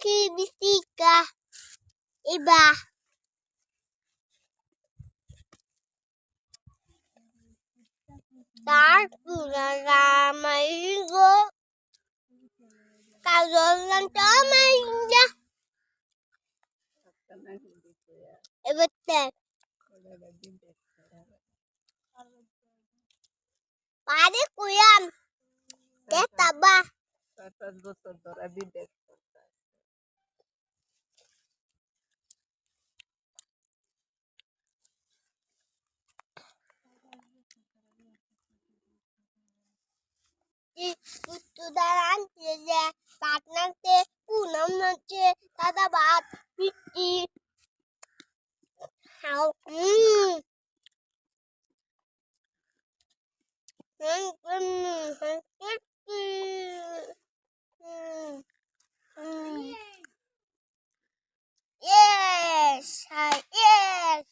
Bisika. Iba. Tarpuna ramaigo. Kazolan tamainda. Ebetek. Pare kuyam. Tetaba. Tudaran je patnan te punam nache tada baat pitti how yes yes